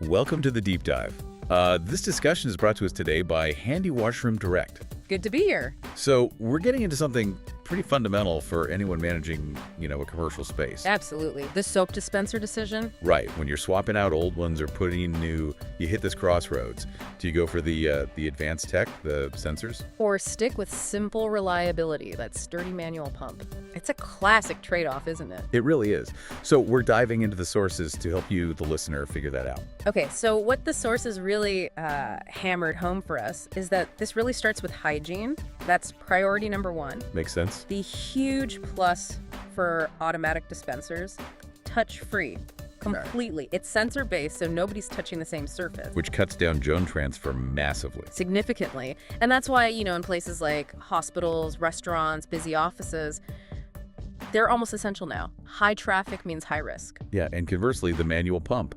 Welcome to the Deep Dive. This discussion is brought to us today by Handy Washroom Direct. Good to be here. So we're getting into something pretty fundamental for anyone managing, a commercial space. Absolutely. The soap dispenser decision. Right. When you're swapping out old ones or putting in new, you hit this crossroads. Do you go for the advanced tech, the sensors? Or stick with simple reliability, that sturdy manual pump. It's a classic trade-off, isn't it? It really is. So we're diving into the sources to help you, the listener, figure that out. Okay, so what the sources really hammered home for us is that this really starts with hygiene. That's priority number one. Makes sense. The huge plus for automatic dispensers, touch-free. Completely. It's sensor-based, so nobody's touching the same surface. Which cuts down germ transfer massively. Significantly. And that's why, in places like hospitals, restaurants, busy offices, they're almost essential now. High traffic means high risk. Yeah, and conversely, the manual pump,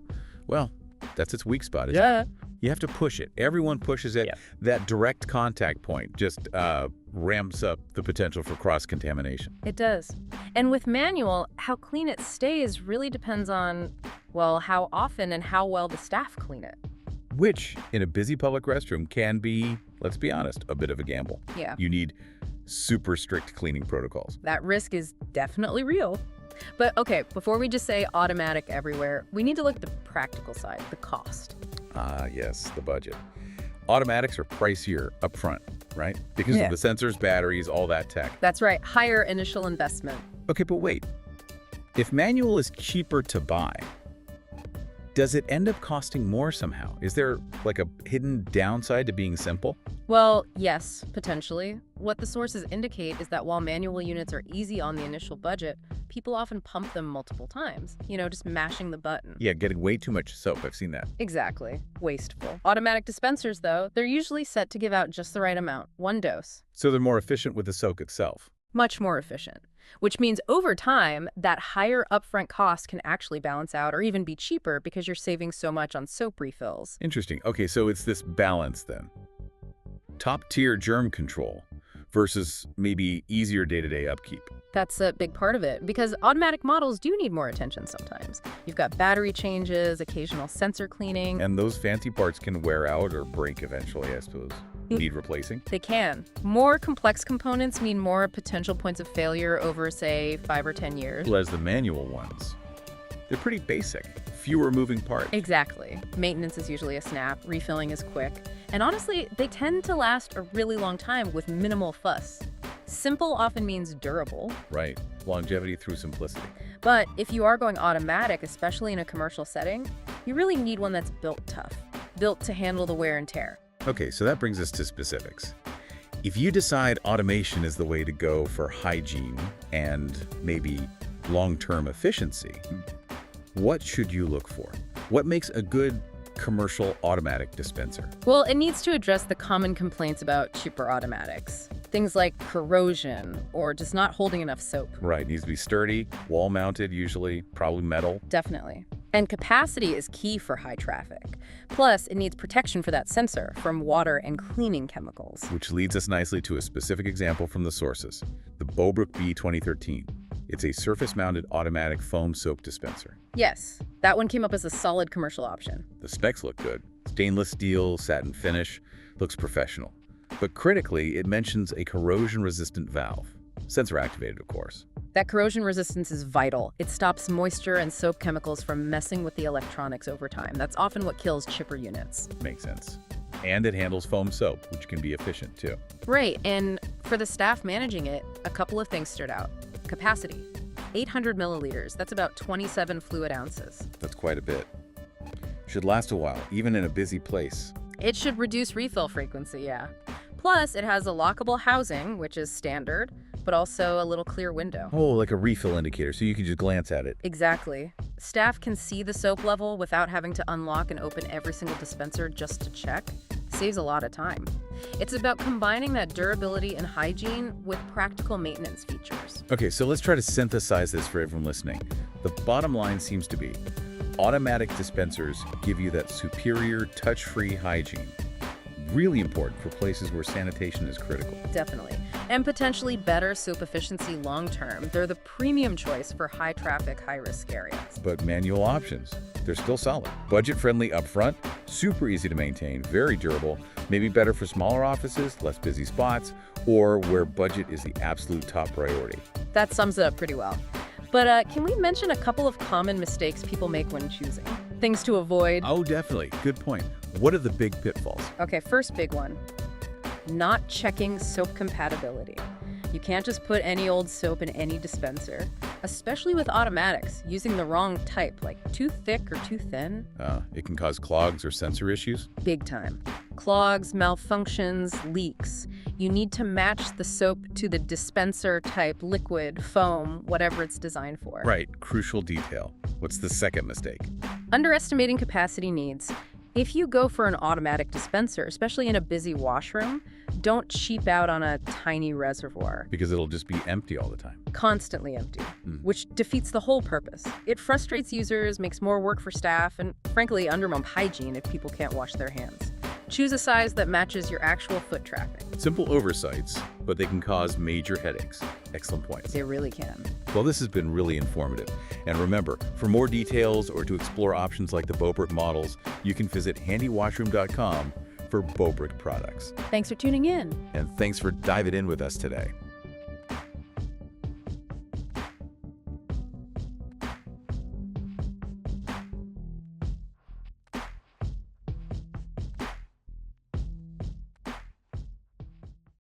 well, that's its weak spot. Yeah. You have to push it. Everyone pushes it. Yeah. That direct contact point just ramps up the potential for cross-contamination. It does. And with manual, how clean it stays really depends on, well, how often and how well the staff clean it. Which, in a busy public restroom, can be, let's be honest, a bit of a gamble. Yeah. You need super strict cleaning protocols. That risk is definitely real. But okay, before we just say automatic everywhere, we need to look at the practical side, the cost. Ah, yes, the budget. Automatics are pricier up front, right? Because of the sensors, batteries, all that tech. That's right, higher initial investment. Okay, but wait. If manual is cheaper to buy, does it end up costing more somehow? Is there like a hidden downside to being simple? Well, yes, potentially. What the sources indicate is that while manual units are easy on the initial budget, people often pump them multiple times, just mashing the button. Yeah, getting way too much soap. I've seen that. Exactly. Wasteful. Automatic dispensers, though, they're usually set to give out just the right amount, one dose. So they're more efficient with the soak itself. Much more efficient, which means over time, that higher upfront cost can actually balance out or even be cheaper because you're saving so much on soap refills. Interesting. Okay, so it's this balance then. Top-tier germ control versus maybe easier day-to-day upkeep. That's a big part of it, because automatic models do need more attention sometimes. You've got battery changes, occasional sensor cleaning. And those fancy parts can wear out or break eventually, I suppose. Need replacing? They can. More complex components mean more potential points of failure over, say, 5 or 10 years. Well, as the manual ones, they're pretty basic. Fewer moving parts. Exactly. Maintenance is usually a snap. Refilling is quick. And honestly, they tend to last a really long time with minimal fuss. Simple often means durable. Right. Longevity through simplicity. But if you are going automatic, especially in a commercial setting, you really need one that's built tough, built to handle the wear and tear. Okay, so that brings us to specifics. If you decide automation is the way to go for hygiene and maybe long-term efficiency, what should you look for? What makes a good commercial automatic dispenser? Well, it needs to address the common complaints about cheaper automatics. Things like corrosion or just not holding enough soap. Right, needs to be sturdy, wall-mounted usually, probably metal. Definitely. And capacity is key for high traffic. Plus, it needs protection for that sensor from water and cleaning chemicals. Which leads us nicely to a specific example from the sources, the Bobrick B-2013. It's a surface-mounted automatic foam soap dispenser. Yes, that one came up as a solid commercial option. The specs look good. Stainless steel, satin finish, looks professional. But critically, it mentions a corrosion-resistant valve. Sensor-activated, of course. That corrosion resistance is vital. It stops moisture and soap chemicals from messing with the electronics over time. That's often what kills chipper units. Makes sense. And it handles foam soap, which can be efficient, too. Right, and for the staff managing it, a couple of things stood out. Capacity, 800 milliliters. That's about 27 fluid ounces. That's quite a bit. Should last a while, even in a busy place. It should reduce refill frequency, yeah. Plus, it has a lockable housing, which is standard, but also a little clear window. Oh, like a refill indicator, so you can just glance at it. Exactly. Staff can see the soap level without having to unlock and open every single dispenser just to check. Saves a lot of time. It's about combining that durability and hygiene with practical maintenance features. Okay, so let's try to synthesize this for everyone listening. The bottom line seems to be, automatic dispensers give you that superior touch-free hygiene. really important for places where sanitation is critical. Definitely. And potentially better soap efficiency long-term. They're the premium choice for high-traffic, high-risk areas. But manual options, they're still solid. Budget-friendly upfront, super easy to maintain, very durable, maybe better for smaller offices, less busy spots, or where budget is the absolute top priority. That sums it up pretty well. But can we mention a couple of common mistakes people make when choosing? Things to avoid? Oh, definitely. Good point. What are the big pitfalls? Okay, first big one. Not checking soap compatibility. You can't just put any old soap in any dispenser, especially with automatics, using the wrong type, like too thick or too thin. It can cause clogs or sensor issues? Big time. Clogs, malfunctions, leaks. You need to match the soap to the dispenser type, liquid, foam, whatever it's designed for. Right, crucial detail. What's the second mistake? Underestimating capacity needs. If you go for an automatic dispenser, especially in a busy washroom, don't cheap out on a tiny reservoir. Because it'll just be empty all the time. Constantly empty, which defeats the whole purpose. It frustrates users, makes more work for staff, and frankly, undermines hygiene if people can't wash their hands. Choose a size that matches your actual foot traffic. Simple oversights, but they can cause major headaches. Excellent points. They really can. Well, this has been really informative. And remember, for more details or to explore options like the Bobrick models, you can visit handywashroom.com for Bobrick products. Thanks for tuning in. And thanks for diving in with us today.